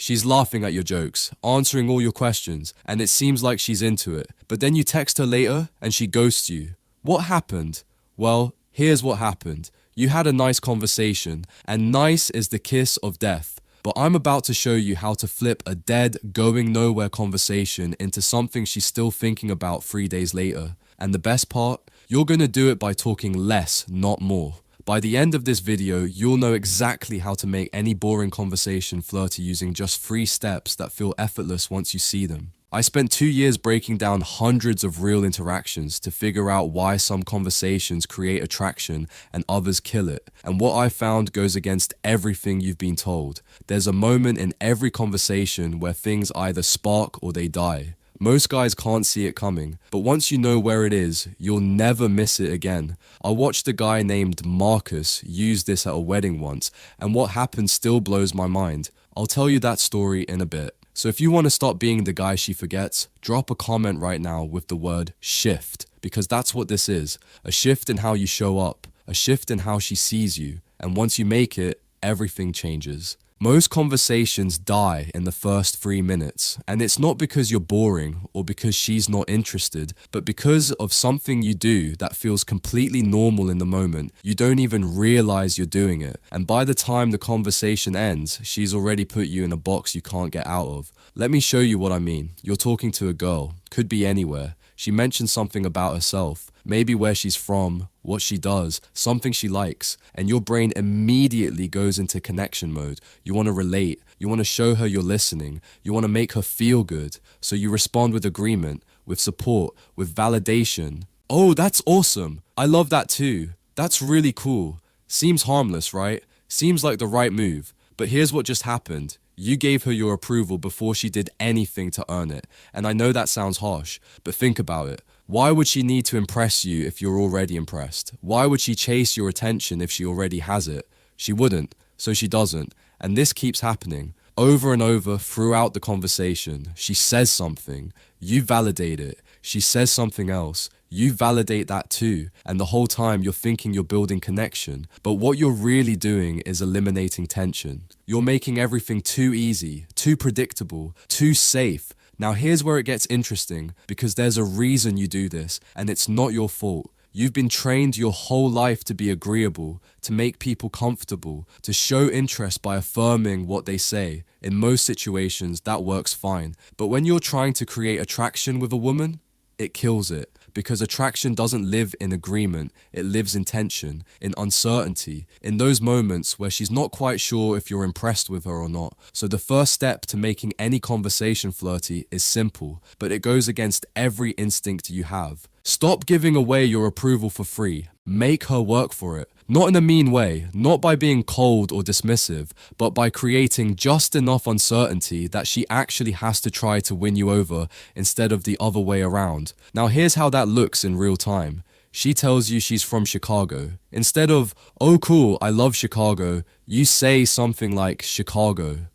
She's laughing at your jokes, answering all your questions, and it seems like she's into it. But then you text her later and she ghosts you. What happened? Well, here's what happened. You had a nice conversation, and nice is the kiss of death. But I'm about to show you how to flip a dead, going nowhere conversation into something she's still thinking about 3 days later. And the best part? You're gonna do it by talking less, not more. By the end of this video, you'll know exactly how to make any boring conversation flirty using just 3 steps that feel effortless once you see them. I spent 2 years breaking down hundreds of real interactions to figure out why some conversations create attraction and others kill it. And what I found goes against everything you've been told. There's a moment in every conversation where things either spark or they die. Most guys can't see it coming, but once you know where it is, you'll never miss it again. I watched a guy named Marcus use this at a wedding once, and what happened still blows my mind. I'll tell you that story in a bit. So if you want to stop being the guy she forgets, drop a comment right now with the word shift, because that's what this is. A shift in how you show up, a shift in how she sees you, and once you make it, everything changes. Most conversations die in the first 3 minutes, and it's not because you're boring or because she's not interested, but because of something you do that feels completely normal in the moment. You don't even realize you're doing it, and by the time the conversation ends, she's already put you in a box you can't get out of. Let me show you what I mean. You're talking to a girl, could be anywhere. She mentions something about herself, maybe where she's from, what she does, something she likes, and your brain immediately goes into connection mode. You want to relate, you want to show her you're listening, you want to make her feel good, so you respond with agreement, with support, with validation. Oh, that's awesome. I love that too. That's really cool. Seems harmless, right? Seems like the right move. But here's what just happened. You gave her your approval before she did anything to earn it. And I know that sounds harsh, but think about it. Why would she need to impress you if you're already impressed? Why would she chase your attention if she already has it? She wouldn't, so she doesn't. And this keeps happening. Over and over throughout the conversation, she says something, you validate it. She says something else, you validate that too. And the whole time you're thinking you're building connection. But what you're really doing is eliminating tension. You're making everything too easy, too predictable, too safe. Now here's where it gets interesting, because there's a reason you do this, and it's not your fault. You've been trained your whole life to be agreeable, to make people comfortable, to show interest by affirming what they say. In most situations, that works fine. But when you're trying to create attraction with a woman, it kills it. Because attraction doesn't live in agreement, it lives in tension, in uncertainty, in those moments where she's not quite sure if you're impressed with her or not. So the first step to making any conversation flirty is simple, but it goes against every instinct you have. Stop giving away your approval for free. Make her work for it. Not in a mean way, not by being cold or dismissive, but by creating just enough uncertainty that she actually has to try to win you over instead of the other way around. Now here's how that looks in real time. She tells you she's from Chicago. Instead of, oh cool, I love Chicago, you say something like Chicago.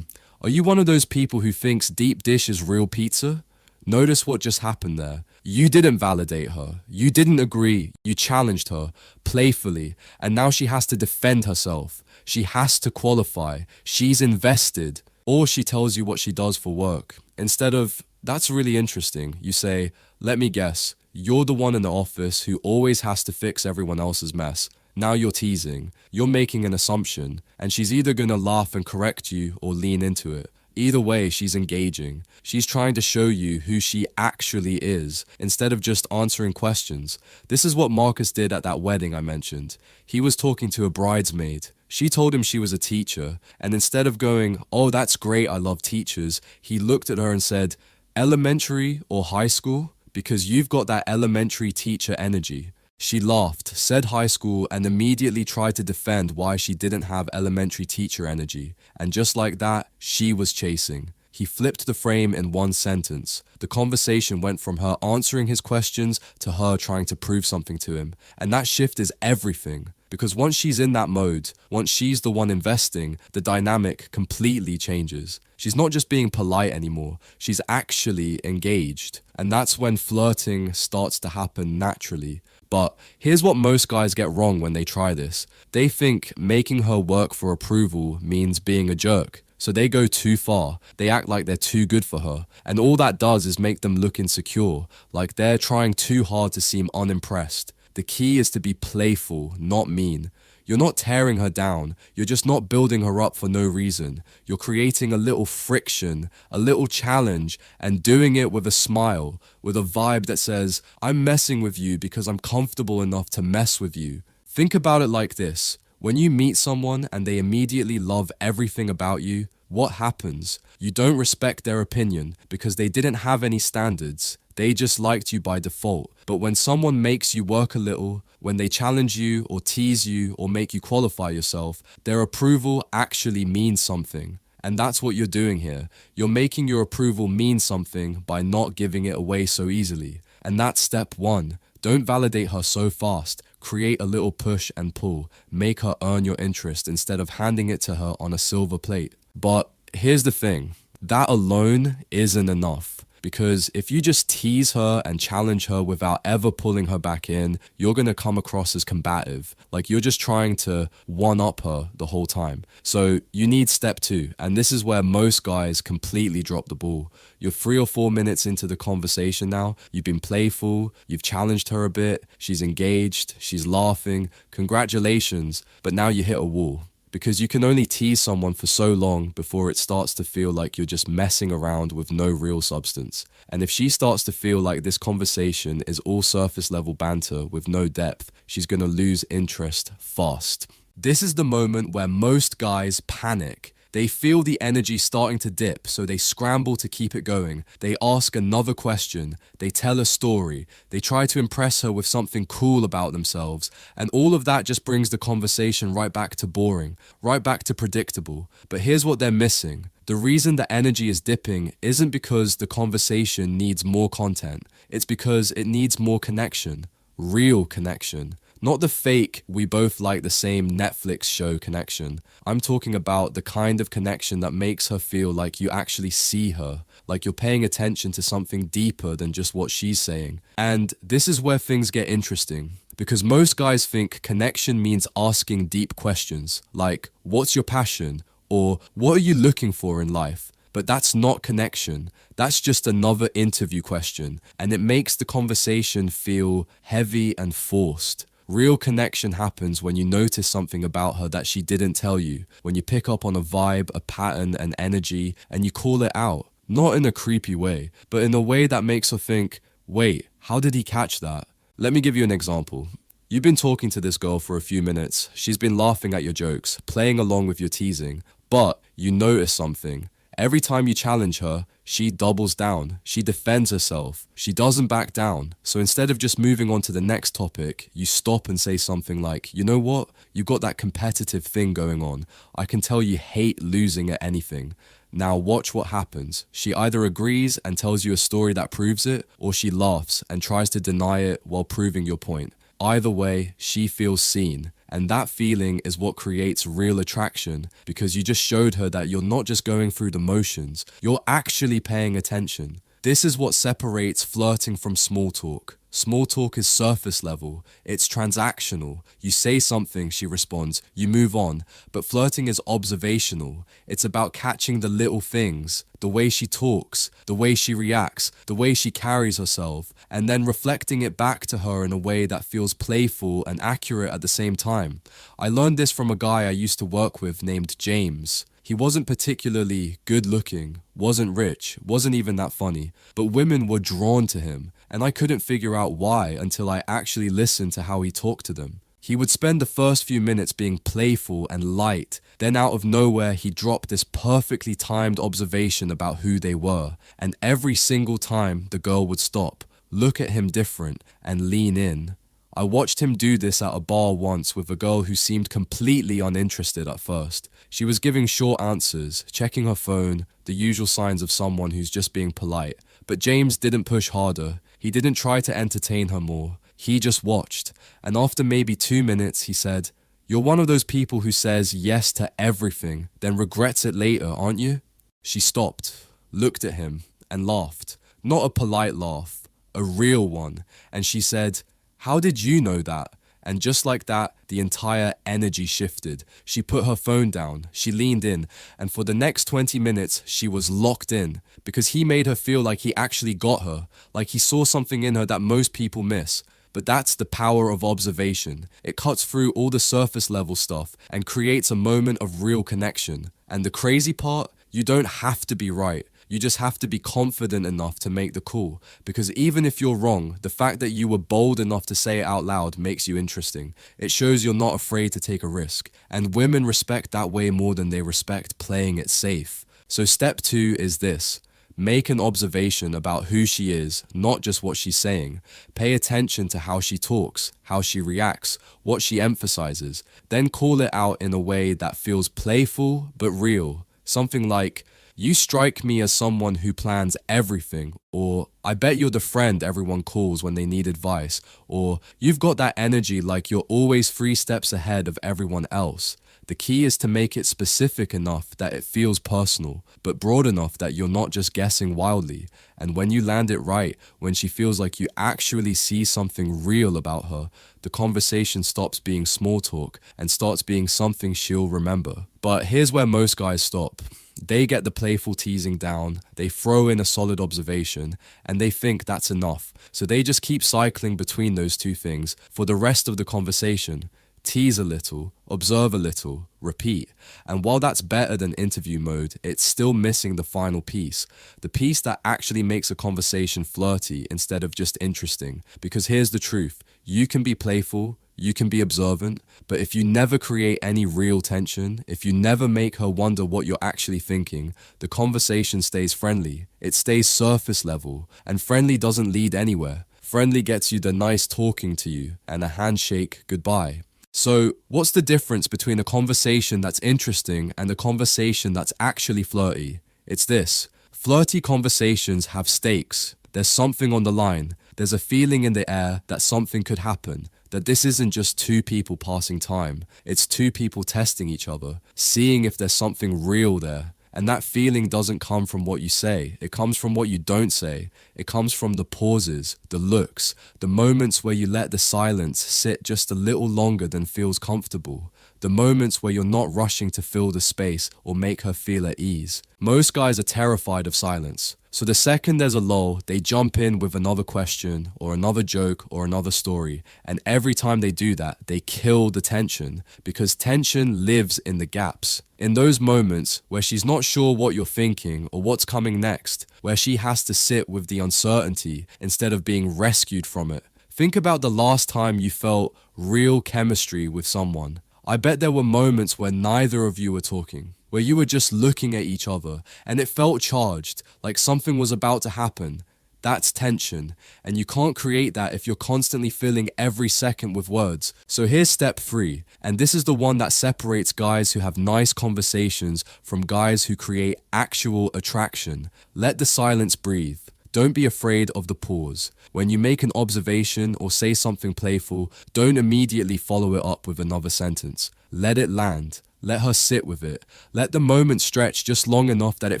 Are you one of those people who thinks deep dish is real pizza? Notice what just happened there. You didn't validate her. You didn't agree. You challenged her playfully, and now she has to defend herself. She has to qualify. She's invested. Or she tells you what she does for work. Instead of, that's really interesting, you say, let me guess, you're the one in the office who always has to fix everyone else's mess. Now you're teasing. You're making an assumption, and she's either gonna laugh and correct you or lean into it. Either way, she's engaging. She's trying to show you who she actually is, instead of just answering questions. This is what Marcus did at that wedding I mentioned. He was talking to a bridesmaid. She told him she was a teacher, and instead of going, oh, that's great, I love teachers, he looked at her and said, elementary or high school? Because you've got that elementary teacher energy. She laughed, said high school, and immediately tried to defend why she didn't have elementary teacher energy. And just like that, she was chasing. He flipped the frame in one sentence. The conversation went from her answering his questions to her trying to prove something to him. And that shift is everything. Because once she's in that mode, once she's the one investing, the dynamic completely changes. She's not just being polite anymore, she's actually engaged. And that's when flirting starts to happen naturally. But here's what most guys get wrong when they try this. They think making her work for approval means being a jerk. So they go too far. They act like they're too good for her. And all that does is make them look insecure, like they're trying too hard to seem unimpressed. The key is to be playful, not mean. You're not tearing her down, you're just not building her up for no reason. You're creating a little friction, a little challenge, and doing it with a smile, with a vibe that says, I'm messing with you because I'm comfortable enough to mess with you. Think about it like this. When you meet someone and they immediately love everything about you, what happens? You don't respect their opinion because they didn't have any standards. They just liked you by default. But when someone makes you work a little, when they challenge you or tease you or make you qualify yourself, their approval actually means something. And that's what you're doing here. You're making your approval mean something by not giving it away so easily. And that's step one. Don't validate her so fast. Create a little push and pull. Make her earn your interest instead of handing it to her on a silver plate. But here's the thing. That alone isn't enough. Because if you just tease her and challenge her without ever pulling her back in, you're going to come across as combative. Like you're just trying to one-up her the whole time. So you need step two. And this is where most guys completely drop the ball. You're 3 or 4 minutes into the conversation now. You've been playful. You've challenged her a bit. She's engaged. She's laughing. Congratulations. But now you hit a wall. Because you can only tease someone for so long before it starts to feel like you're just messing around with no real substance. And if she starts to feel like this conversation is all surface level banter with no depth, she's going to lose interest fast. This is the moment where most guys panic. They feel the energy starting to dip, so they scramble to keep it going. They ask another question. They tell a story. They try to impress her with something cool about themselves. And all of that just brings the conversation right back to boring, right back to predictable. But here's what they're missing. The reason the energy is dipping isn't because the conversation needs more content. It's because it needs more connection. Real connection. Not the fake, we both like the same Netflix show connection. I'm talking about the kind of connection that makes her feel like you actually see her, like you're paying attention to something deeper than just what she's saying. And this is where things get interesting, because most guys think connection means asking deep questions, like, what's your passion? Or what are you looking for in life? But that's not connection. That's just another interview question, and it makes the conversation feel heavy and forced. Real connection happens when you notice something about her that she didn't tell you, when you pick up on a vibe, a pattern, an energy, and you call it out. Not in a creepy way, but in a way that makes her think, wait, how did he catch that? Let me give you an example. You've been talking to this girl for a few minutes. She's been laughing at your jokes, playing along with your teasing, but you notice something. Every time you challenge her, she doubles down. She defends herself. She doesn't back down. So instead of just moving on to the next topic, you stop and say something like, you know what? You've got that competitive thing going on. I can tell you hate losing at anything. Now watch what happens. She either agrees and tells you a story that proves it, or she laughs and tries to deny it while proving your point. Either way, she feels seen. And that feeling is what creates real attraction, because you just showed her that you're not just going through the motions, you're actually paying attention. This is what separates flirting from small talk. Small talk is surface level, it's transactional. You say something, she responds, you move on. But flirting is observational. It's about catching the little things, the way she talks, the way she reacts, the way she carries herself, and then reflecting it back to her in a way that feels playful and accurate at the same time. I learned this from a guy I used to work with named James. He wasn't particularly good looking, wasn't rich, wasn't even that funny, but women were drawn to him, and I couldn't figure out why until I actually listened to how he talked to them. He would spend the first few minutes being playful and light, then out of nowhere he dropped this perfectly timed observation about who they were, and every single time the girl would stop, look at him different, and lean in. I watched him do this at a bar once with a girl who seemed completely uninterested at first. She was giving short answers, checking her phone, the usual signs of someone who's just being polite. But James didn't push harder. He didn't try to entertain her more. He just watched. And after maybe 2 minutes, he said, "You're one of those people who says yes to everything, then regrets it later, aren't you?" She stopped, looked at him, and laughed. Not a polite laugh, a real one. And she said, "How did you know that?" And just like that, the entire energy shifted. She put her phone down, she leaned in, and for the next 20 minutes, she was locked in because he made her feel like he actually got her, like he saw something in her that most people miss. But that's the power of observation. It cuts through all the surface level stuff and creates a moment of real connection. And the crazy part, you don't have to be right. You just have to be confident enough to make the call. Because even if you're wrong, the fact that you were bold enough to say it out loud makes you interesting. It shows you're not afraid to take a risk. And women respect that way more than they respect playing it safe. So step 2 is this. Make an observation about who she is, not just what she's saying. Pay attention to how she talks, how she reacts, what she emphasizes. Then call it out in a way that feels playful but real. Something like, "You strike me as someone who plans everything," or "I bet you're the friend everyone calls when they need advice," or "You've got that energy like you're always 3 steps ahead of everyone else." The key is to make it specific enough that it feels personal, but broad enough that you're not just guessing wildly. And when you land it right, when she feels like you actually see something real about her, the conversation stops being small talk and starts being something she'll remember. But here's where most guys stop. They get the playful teasing down, they throw in a solid observation, and they think that's enough. So they just keep cycling between those two things for the rest of the conversation. Tease a little, observe a little, repeat. And while that's better than interview mode, it's still missing the final piece. The piece that actually makes a conversation flirty instead of just interesting. Because here's the truth, you can be playful, you can be observant, but if you never create any real tension, if you never make her wonder what you're actually thinking, the conversation stays friendly. It stays surface level, and friendly doesn't lead anywhere. Friendly gets you the nice talking to you and a handshake goodbye. So, what's the difference between a conversation that's interesting and a conversation that's actually flirty? It's this. Flirty conversations have stakes. There's something on the line. There's a feeling in the air that something could happen. That this isn't just 2 people passing time. It's 2 people testing each other, seeing if there's something real there. And that feeling doesn't come from what you say. It comes from what you don't say. It comes from the pauses, the looks, the moments where you let the silence sit just a little longer than feels comfortable. The moments where you're not rushing to fill the space or make her feel at ease. Most guys are terrified of silence. So the second there's a lull, they jump in with another question or another joke or another story. And every time they do that, they kill the tension because tension lives in the gaps. In those moments where she's not sure what you're thinking or what's coming next, where she has to sit with the uncertainty instead of being rescued from it. Think about the last time you felt real chemistry with someone. I bet there were moments where neither of you were talking, where you were just looking at each other and it felt charged, like something was about to happen. That's tension, and you can't create that if you're constantly filling every second with words. So here's step 3, and this is the one that separates guys who have nice conversations from guys who create actual attraction. Let the silence breathe. Don't be afraid of the pause. When you make an observation or say something playful, don't immediately follow it up with another sentence. Let it land. Let her sit with it. Let the moment stretch just long enough that it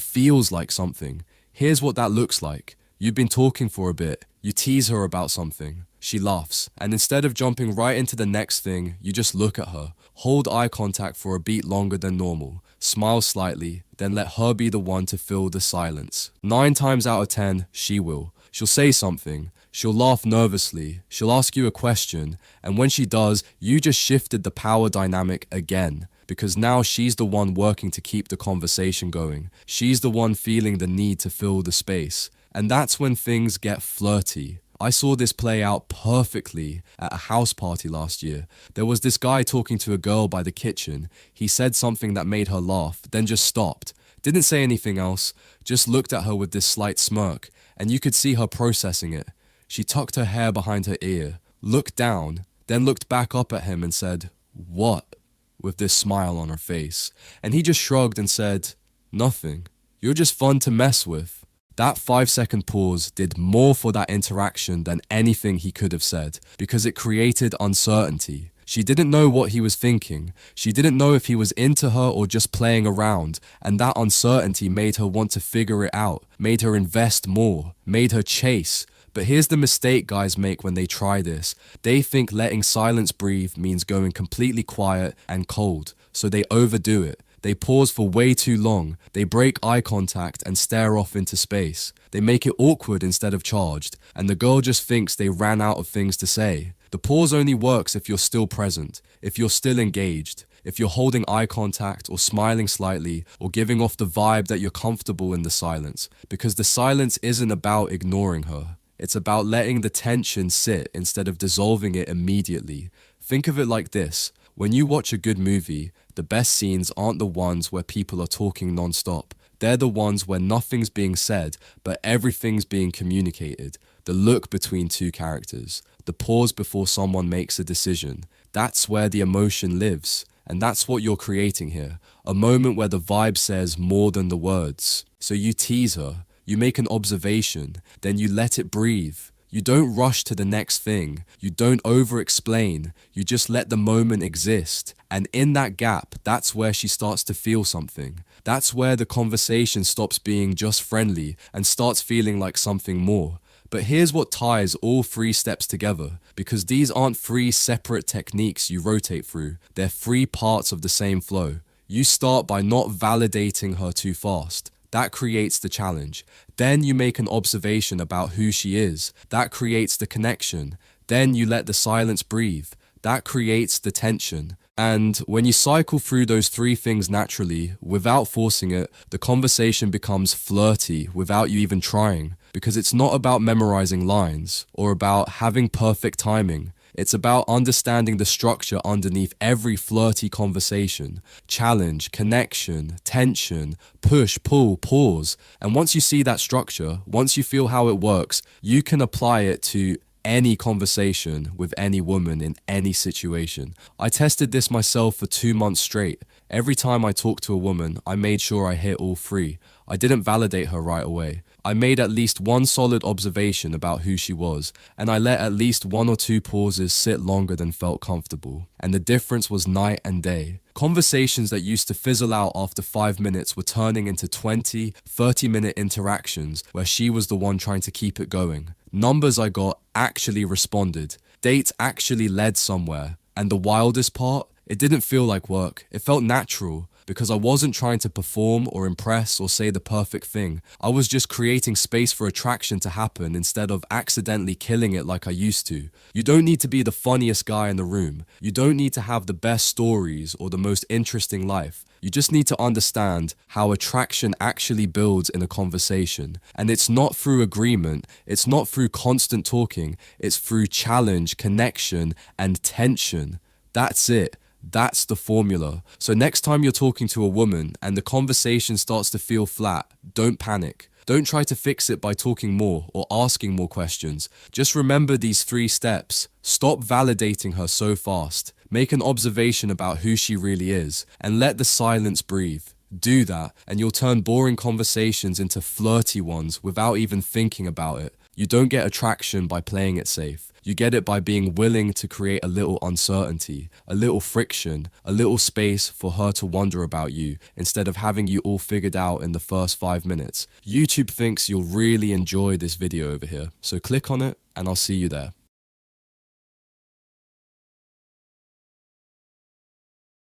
feels like something. Here's what that looks like. You've been talking for a bit. You tease her about something. She laughs. And instead of jumping right into the next thing, you just look at her. Hold eye contact for a beat longer than normal. Smile slightly, then let her be the one to fill the silence. 9 times out of 10, she will. She'll say something. She'll laugh nervously. She'll ask you a question. And when she does, you just shifted the power dynamic again. Because now she's the one working to keep the conversation going. She's the one feeling the need to fill the space. And that's when things get flirty. I saw this play out perfectly at a house party last year. There was this guy talking to a girl by the kitchen. He said something that made her laugh, then just stopped. Didn't say anything else, just looked at her with this slight smirk, and you could see her processing it. She tucked her hair behind her ear, looked down, then looked back up at him and said, "What?" with this smile on her face. And he just shrugged and said, "Nothing. You're just fun to mess with." That 5-second pause did more for that interaction than anything he could have said, because it created uncertainty. She didn't know what he was thinking. She didn't know if he was into her or just playing around, and that uncertainty made her want to figure it out, made her invest more, made her chase. But here's the mistake guys make when they try this. They think letting silence breathe means going completely quiet and cold, so they overdo it. They pause for way too long, they break eye contact and stare off into space. They make it awkward instead of charged, and the girl just thinks they ran out of things to say. The pause only works if you're still present, if you're still engaged, if you're holding eye contact or smiling slightly or giving off the vibe that you're comfortable in the silence, because the silence isn't about ignoring her. It's about letting the tension sit instead of dissolving it immediately. Think of it like this. When you watch a good movie, the best scenes aren't the ones where people are talking non-stop. They're the ones where nothing's being said, but everything's being communicated. The look between two characters, the pause before someone makes a decision. That's where the emotion lives. And that's what you're creating here. A moment where the vibe says more than the words. So you tease her, you make an observation, then you let it breathe. You don't rush to the next thing. You don't over-explain. You just let the moment exist. And in that gap, that's where she starts to feel something. That's where the conversation stops being just friendly and starts feeling like something more. But here's what ties all three steps together, because these aren't three separate techniques you rotate through. They're three parts of the same flow. You start by not validating her too fast. That creates the challenge. Then you make an observation about who she is. That creates the connection. Then you let the silence breathe. That creates the tension. And when you cycle through those three things naturally, without forcing it, the conversation becomes flirty without you even trying. Because it's not about memorizing lines or about having perfect timing. It's about understanding the structure underneath every flirty conversation. Challenge, connection, tension, push, pull, pause. And once you see that structure, once you feel how it works, you can apply it to any conversation with any woman in any situation. I tested this myself for 2 months straight. Every time I talked to a woman, I made sure I hit all three. I didn't validate her right away. I made at least one solid observation about who she was, and I let at least 1 or 2 pauses sit longer than felt comfortable. And the difference was night and day. Conversations that used to fizzle out after 5 minutes were turning into 20, 30-minute interactions where she was the one trying to keep it going. Numbers I got actually responded. Dates actually led somewhere. And the wildest part? It didn't feel like work. It felt natural. Because I wasn't trying to perform or impress or say the perfect thing. I was just creating space for attraction to happen instead of accidentally killing it like I used to. You don't need to be the funniest guy in the room. You don't need to have the best stories or the most interesting life. You just need to understand how attraction actually builds in a conversation. And it's not through agreement. It's not through constant talking. It's through challenge, connection, and tension. That's it. That's the formula. So next time you're talking to a woman and the conversation starts to feel flat, don't panic. Don't try to fix it by talking more or asking more questions. Just remember these 3 steps. Stop validating her so fast. Make an observation about who she really is and let the silence breathe. Do that and you'll turn boring conversations into flirty ones without even thinking about it. You don't get attraction by playing it safe. You get it by being willing to create a little uncertainty, a little friction, a little space for her to wonder about you instead of having you all figured out in the first 5 minutes. YouTube thinks you'll really enjoy this video over here, so click on it and I'll see you there.